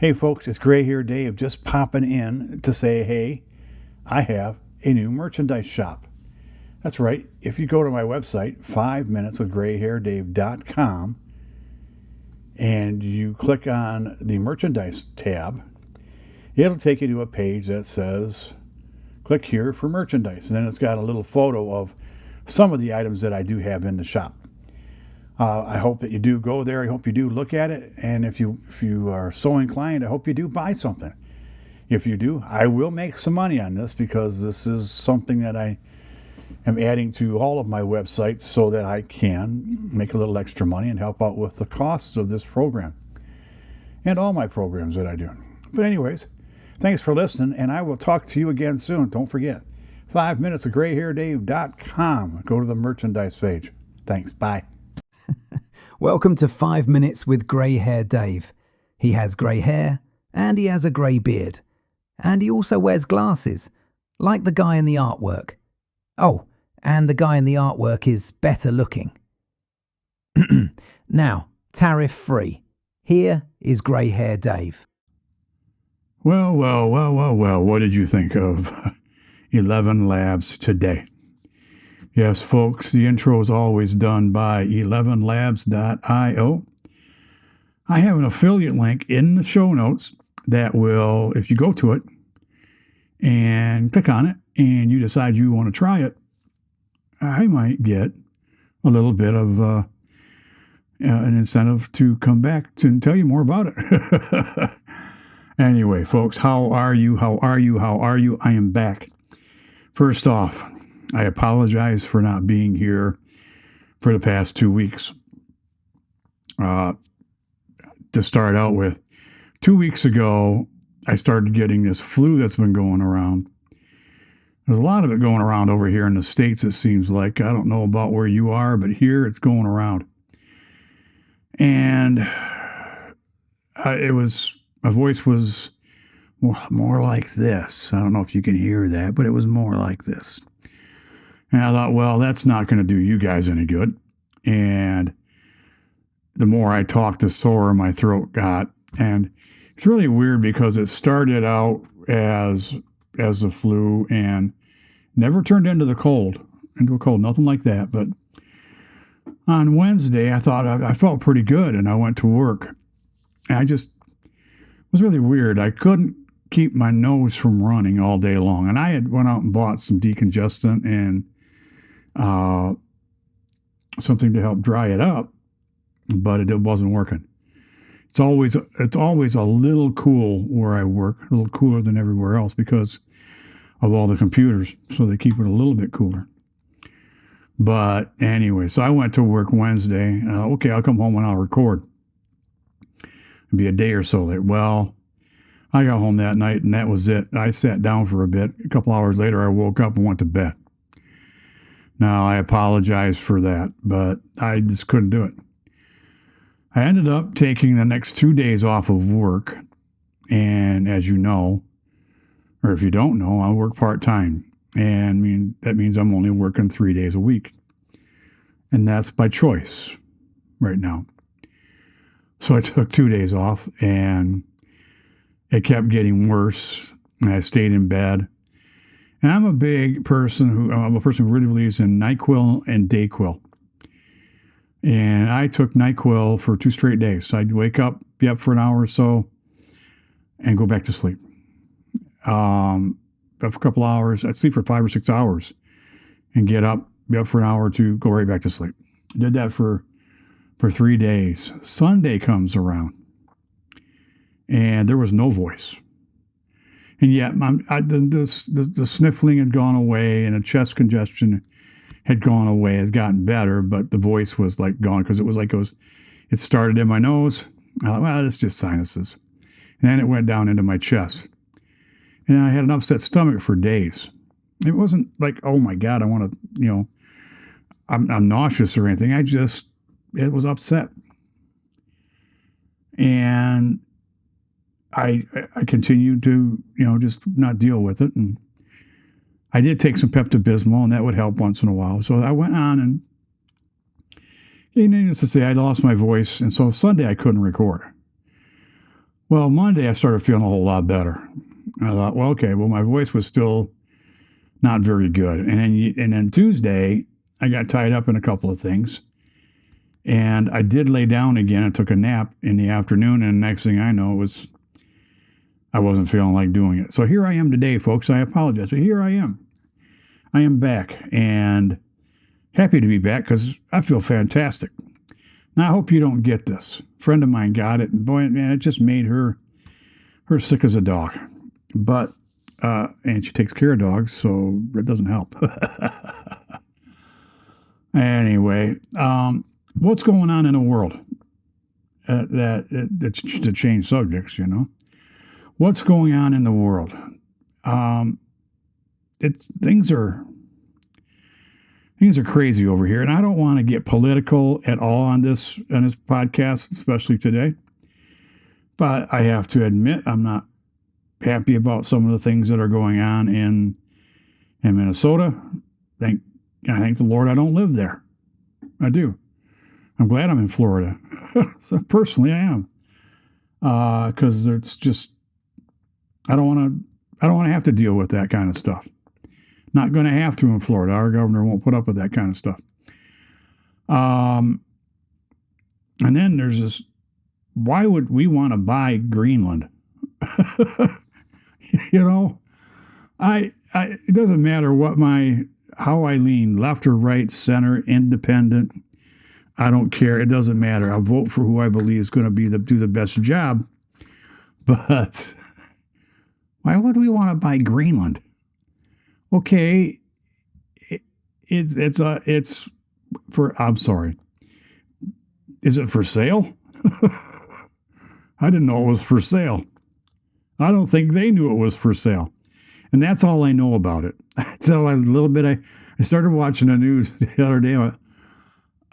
Hey folks, it's Gray here, Dave, just popping in to say, hey, I have a new merchandise shop. That's right. If you go to my website, 5minuteswithgrayhairdave.com, and you click on the merchandise tab, it'll take you to a page that says, click here for merchandise. And then it's got a little photo of some of the items that I do have in the shop. I hope that you do go there. I hope you do look at it. And if you are so inclined, I hope you do buy something. If you do, I will make some money on this because this is something that I am adding to all of my websites so that I can make a little extra money and help out with the costs of this program and all my programs that I do. But anyways, thanks for listening, and I will talk to you again soon. Don't forget, 5minuteswithgrayhairdave.com. Go to the merchandise page. Thanks. Bye. Welcome to 5 Minutes with Grey Hair Dave. He has grey hair and he has a grey beard. And he also wears glasses, like the guy in the artwork. Oh, and the guy in the artwork is better looking. Now, tariff free. Here is Grey Hair Dave. Well, what did you think of 11 Labs today? Yes, folks, the intro is always done by 11labs.io. I have an affiliate link in the show notes that will, if you go to it and click on it and you decide you want to try it, I might get a little bit of an incentive to come back and tell you more about it. Anyway, folks, how are you? I am back. First off, I apologize for not being here for the past 2 weeks. To start out with, 2 weeks ago, I started getting this flu that's been going around. There's a lot of it going around over here in the States, it seems like. I don't know about where you are, but here it's going around. And my voice was more like this. I don't know if you can hear that, but it was more like this. And I thought, well, that's not going to do you guys any good. And the more I talked, the sorer my throat got. And it's really weird because it started out as the flu and never turned into a cold, nothing like that. But on Wednesday, I thought I felt pretty good, and I went to work. And it was really weird. I couldn't keep my nose from running all day long. And I had went out and bought some decongestant and something to help dry it up, but it wasn't working. It's always a little cool where I work, a little cooler than everywhere else because of all the computers, so they keep it a little bit cooler. But anyway, so I went to work Wednesday. Okay, I'll come home and I'll record. It'll be a day or so late. Well, I got home that night and that was it. I sat down for a bit. A couple hours later, I woke up and went to bed. Now, I apologize for that, but I just couldn't do it. I ended up taking the next 2 days off of work. And as you know, or if you don't know, I work part-time. And that means I'm only working 3 days a week. And that's by choice right now. So I took 2 days off and it kept getting worse. And I stayed in bed. And I'm a person who really believes in NyQuil and DayQuil. And I took NyQuil for 2 straight days. So I'd wake up, be up for an hour or so, and go back to sleep. For a couple hours, I'd sleep for 5 or 6 hours, and get up, be up for an hour or two, go right back to sleep. Did that for 3 days. Sunday comes around, and there was no voice. And yet, the sniffling had gone away, and the chest congestion had gone away. It's gotten better, but the voice was like gone because it started in my nose. I thought, well, it's just sinuses. And then it went down into my chest. And I had an upset stomach for days. It wasn't like, oh my God, I want to, I'm nauseous or anything. It was upset. And I continued to, just not deal with it. And I did take some Pepto-Bismol, and that would help once in a while. So I went on, and needless to say, I lost my voice. And so Sunday I couldn't record. Well, Monday I started feeling a whole lot better. And I thought, well, okay, well, my voice was still not very good. And then Tuesday, I got tied up in a couple of things. And I did lay down again and took a nap in the afternoon. And next thing I know was I wasn't feeling like doing it. So here I am today, folks. I apologize, but here I am. I am back and happy to be back because I feel fantastic. Now, I hope you don't get this. A friend of mine got it, and boy, man, it just made her sick as a dog. But, and she takes care of dogs, so it doesn't help. Anyway, what's going on in the world? That's to change subjects, you know. What's going on in the world? Things are crazy over here, and I don't want to get political at all on this podcast, especially today. But I have to admit, I'm not happy about some of the things that are going on in Minnesota. I thank the Lord I don't live there. I do. I'm glad I'm in Florida. So personally, I am, because it's just I don't want to have to deal with that kind of stuff. Not going to have to in Florida. Our governor won't put up with that kind of stuff. And then there's this, why would we want to buy Greenland? You know, it doesn't matter how I lean, left or right, center, independent. I don't care. It doesn't matter. I'll vote for who I believe is going to do the best job. But why would we want to buy Greenland? Okay, it's for. I'm sorry. Is it for sale? I didn't know it was for sale. I don't think they knew it was for sale, and that's all I know about it. So a little bit. I started watching the news the other day.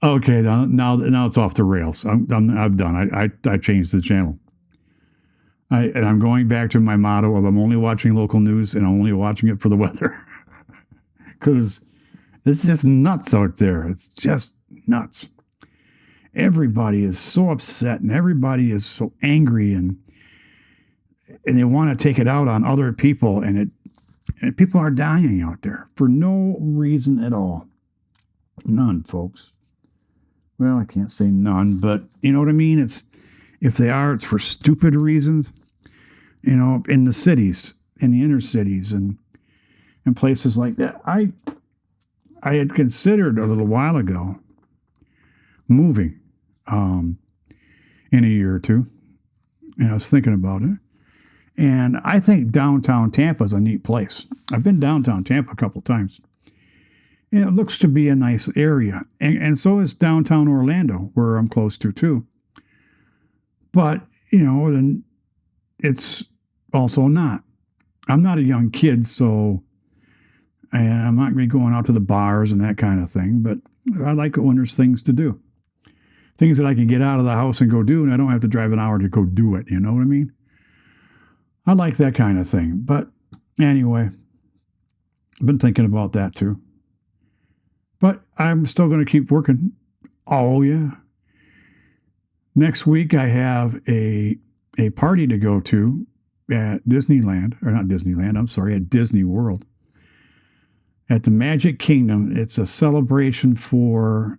Okay, now it's off the rails. I'm done. I changed the channel. And I'm going back to my motto of I'm only watching local news and I'm only watching it for the weather. Because it's just nuts out there. It's just nuts. Everybody is so upset and everybody is so angry and they want to take it out on other people. And people are dying out there for no reason at all. None, folks. Well, I can't say none, but you know what I mean? If they are, it's for stupid reasons. You know, in the cities, in the inner cities, and places like that. I had considered a little while ago moving in a year or two, and I was thinking about it. And I think downtown Tampa is a neat place. I've been downtown Tampa a couple of times, and it looks to be a nice area. And so is downtown Orlando, where I'm close to too. But you know, then it's also not. I'm not a young kid, so I'm not going to be going out to the bars and that kind of thing, but I like it when there's things to do. Things that I can get out of the house and go do, and I don't have to drive an hour to go do it, you know what I mean? I like that kind of thing. But anyway, I've been thinking about that too. But I'm still going to keep working. Oh, yeah. Next week, I have a party to go to at Disneyland, or not Disneyland, I'm sorry, at Disney World. At the Magic Kingdom, it's a celebration for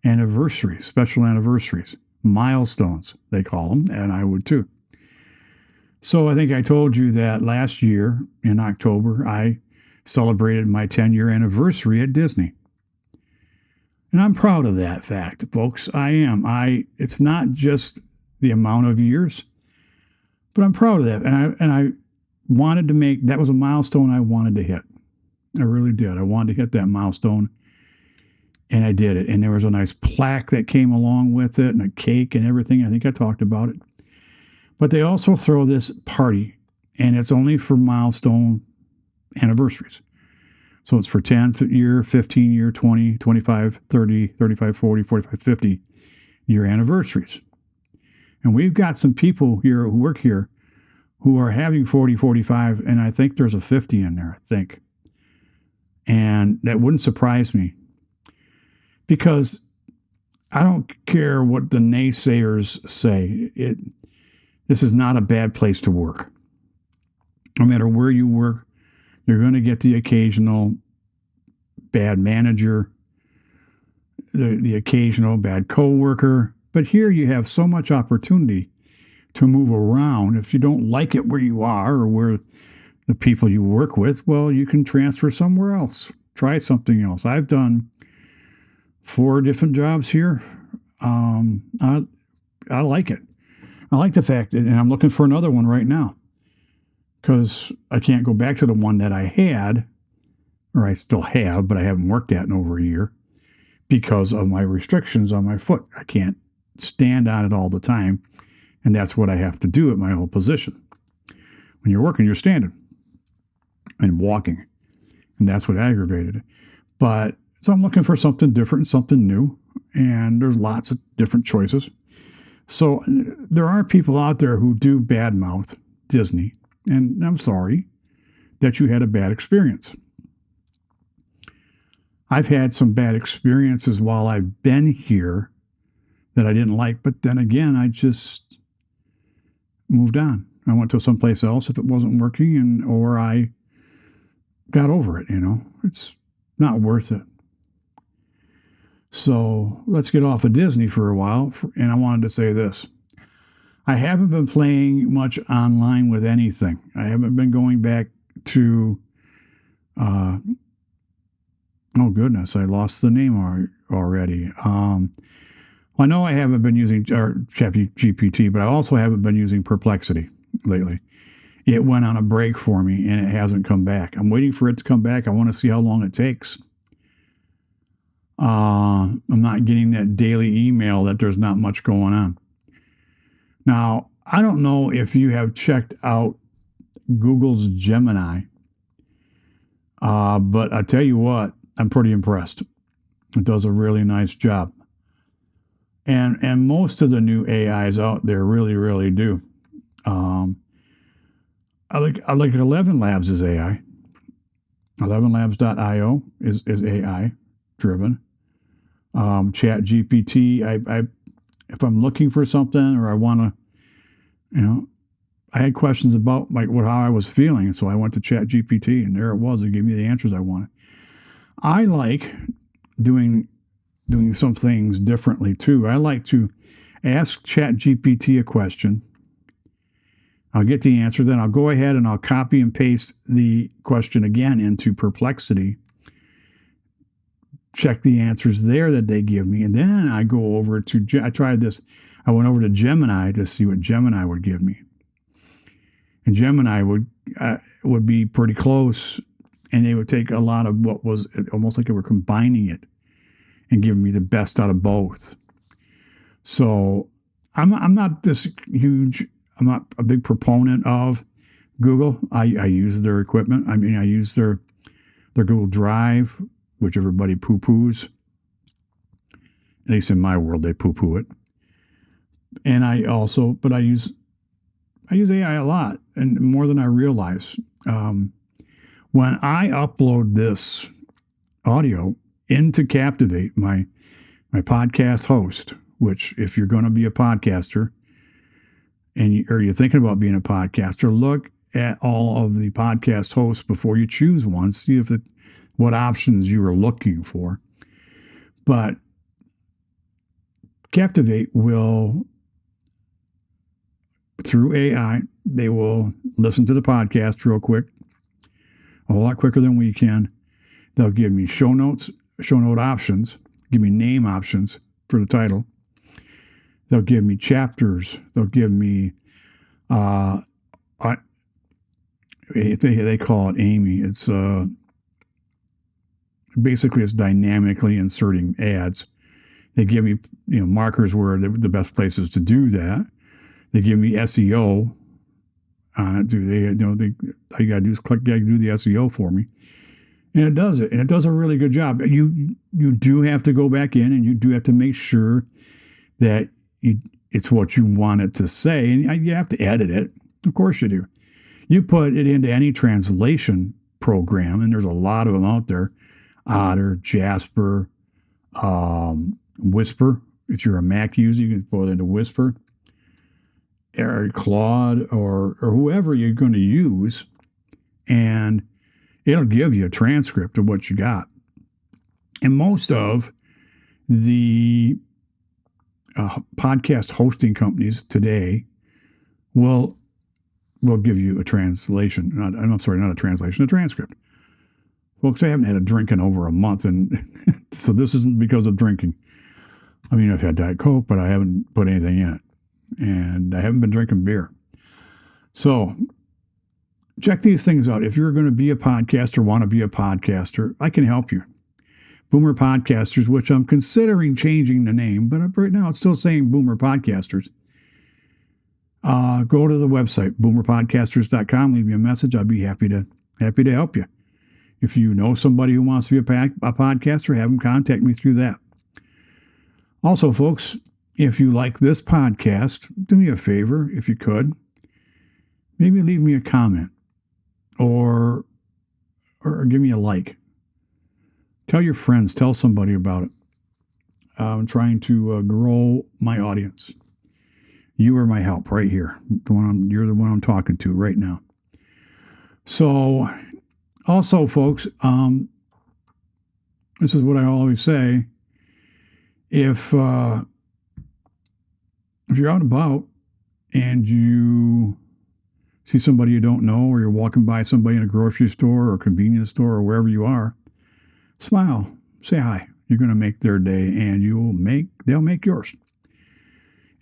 anniversaries, special anniversaries, milestones, they call them, and I would too. So I think I told you that last year in October, I celebrated my 10-year anniversary at Disney. And I'm proud of that fact, folks. I am. It's not just the amount of years, but I'm proud of that. And I wanted to that was a milestone I wanted to hit. I really did. I wanted to hit that milestone, and I did it. And there was a nice plaque that came along with it and a cake and everything. I think I talked about it. But they also throw this party, and it's only for milestone anniversaries. So it's for 10-year, 15-year, 20, 25, 30, 35, 40, 45, 50 year anniversaries. And we've got some people here who work here who are having 40, 45, and I think there's a 50 in there, I think. And that wouldn't surprise me because I don't care what the naysayers say. This is not a bad place to work. No matter where you work, you're going to get the occasional bad manager, the occasional bad coworker. But here you have so much opportunity to move around. If you don't like it where you are or where the people you work with, well, you can transfer somewhere else. Try something else. I've done 4 different jobs here. I like it. I like the fact that, and I'm looking for another one right now because I can't go back to the one that I had, or I still have, but I haven't worked at in over a year because of my restrictions on my foot. I can't stand on it all the time, and that's what I have to do at my old position. When you're working, you're standing and walking, and that's what aggravated it. But so I'm looking for something different, something new, and there's lots of different choices. So there are people out there who do badmouth Disney, and I'm sorry that you had a bad experience. I've had some bad experiences while I've been here that I didn't like, but then again, I just moved on. I went to someplace else if it wasn't working, or I got over it. It's not worth it. So let's get off of Disney for a while. And I wanted to say this. I haven't been playing much online with anything. I haven't been going back to, oh goodness, I lost the name already. I know I haven't been using ChatGPT, but I also haven't been using Perplexity lately. It went on a break for me and it hasn't come back. I'm waiting for it to come back. I want to see how long it takes. I'm not getting that daily email that there's not much going on. Now, I don't know if you have checked out Google's Gemini, but I tell you what, I'm pretty impressed. It does a really nice job. And most of the new AIs out there really, really do. I like 11 Labs is AI. 11labs.io is AI driven. Chat GPT, I if I'm looking for something or I want to, I had questions about how I was feeling, so I went to Chat GPT and there it was. It gave me the answers I wanted. I like doing some things differently too. I like to ask Chat GPT a question. I'll get the answer, then I'll go ahead and I'll copy and paste the question again into Perplexity. Check the answers there that they give me, and then I go over to, I tried this, I went over to Gemini to see what Gemini would give me. And Gemini would be pretty close, and they would take a lot of what was almost like they were combining it and giving me the best out of both. So I'm not this huge, I'm not a big proponent of Google. I use their equipment. I mean, I use their Google Drive, which everybody poo-poos. At least in my world, they poo-poo it. And I use AI a lot, and more than I realize. When I upload this audio into Captivate, my podcast host, which if you're going to be a podcaster or you're thinking about being a podcaster, look at all of the podcast hosts before you choose one. See what options you are looking for. But Captivate will, through AI, they will listen to the podcast real quick, a whole lot quicker than we can. They'll give me show note options, give me name options for the title. They'll give me chapters. They'll give me, they call it Amy. It's basically it's dynamically inserting ads. They give me markers where the best places to do that. They give me SEO on it. All you gotta do is click, do the SEO for me, and it does it, and it does a really good job. You do have to go back in, and you do have to make sure that it's what you want it to say, and you have to edit it. Of course you do. You put it into any translation program, and there's a lot of them out there. Otter, Jasper, Whisper. If you're a Mac user, you can put it into Whisper. or Claude or whoever you're going to use, and it'll give you a transcript of what you got. And most of the podcast hosting companies today will give you a translation. Not a translation, a transcript. Folks, I haven't had a drink in over a month, and so this isn't because of drinking. I mean, I've had Diet Coke, but I haven't put anything in it. And I haven't been drinking beer. So check these things out. If you're going to be a podcaster, want to be a podcaster, I can help you. Boomer Podcasters, which I'm considering changing the name, but right now it's still saying Boomer Podcasters. Go to the website, boomerpodcasters.com. Leave me a message. I'd be happy to help you. If you know somebody who wants to be a podcaster, have them contact me through that. Also, folks, if you like this podcast, do me a favor, if you could. Maybe leave me a comment or give me a like. Tell your friends, tell somebody about it. I'm trying to grow my audience. You are my help right here. You're the one I'm talking to right now. So, also, folks, this is what I always say. If you're out and about and you see somebody you don't know, or you're walking by somebody in a grocery store or a convenience store or wherever you are, smile, say hi. You're going to make their day, and they'll make yours.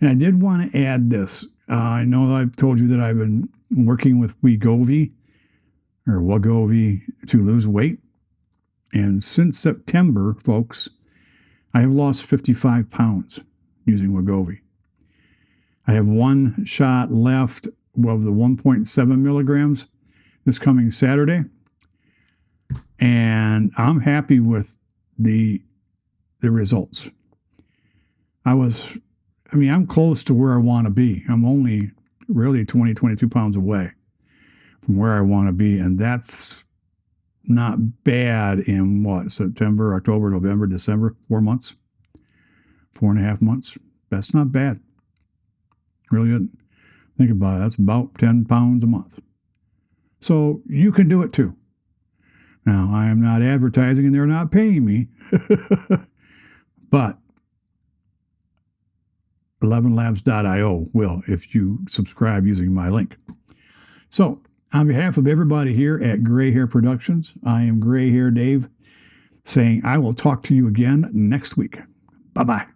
And I did want to add this. I know I've told you that I've been working with Wegovy to lose weight. And since September, folks, I have lost 55 pounds using Wegovy. I have one shot left of the 1.7 milligrams this coming Saturday. And I'm happy with the results. I'm close to where I want to be. I'm only really 22 pounds away from where I want to be. And that's not bad in September, October, November, December, 4 months, 4.5 months. That's not bad. Really good. Think about it. That's about 10 pounds a month. So you can do it too. Now, I am not advertising and they're not paying me, but 11labs.io will if you subscribe using my link. So, on behalf of everybody here at Gray Hair Productions, I am Gray Hair Dave saying I will talk to you again next week. Bye-bye.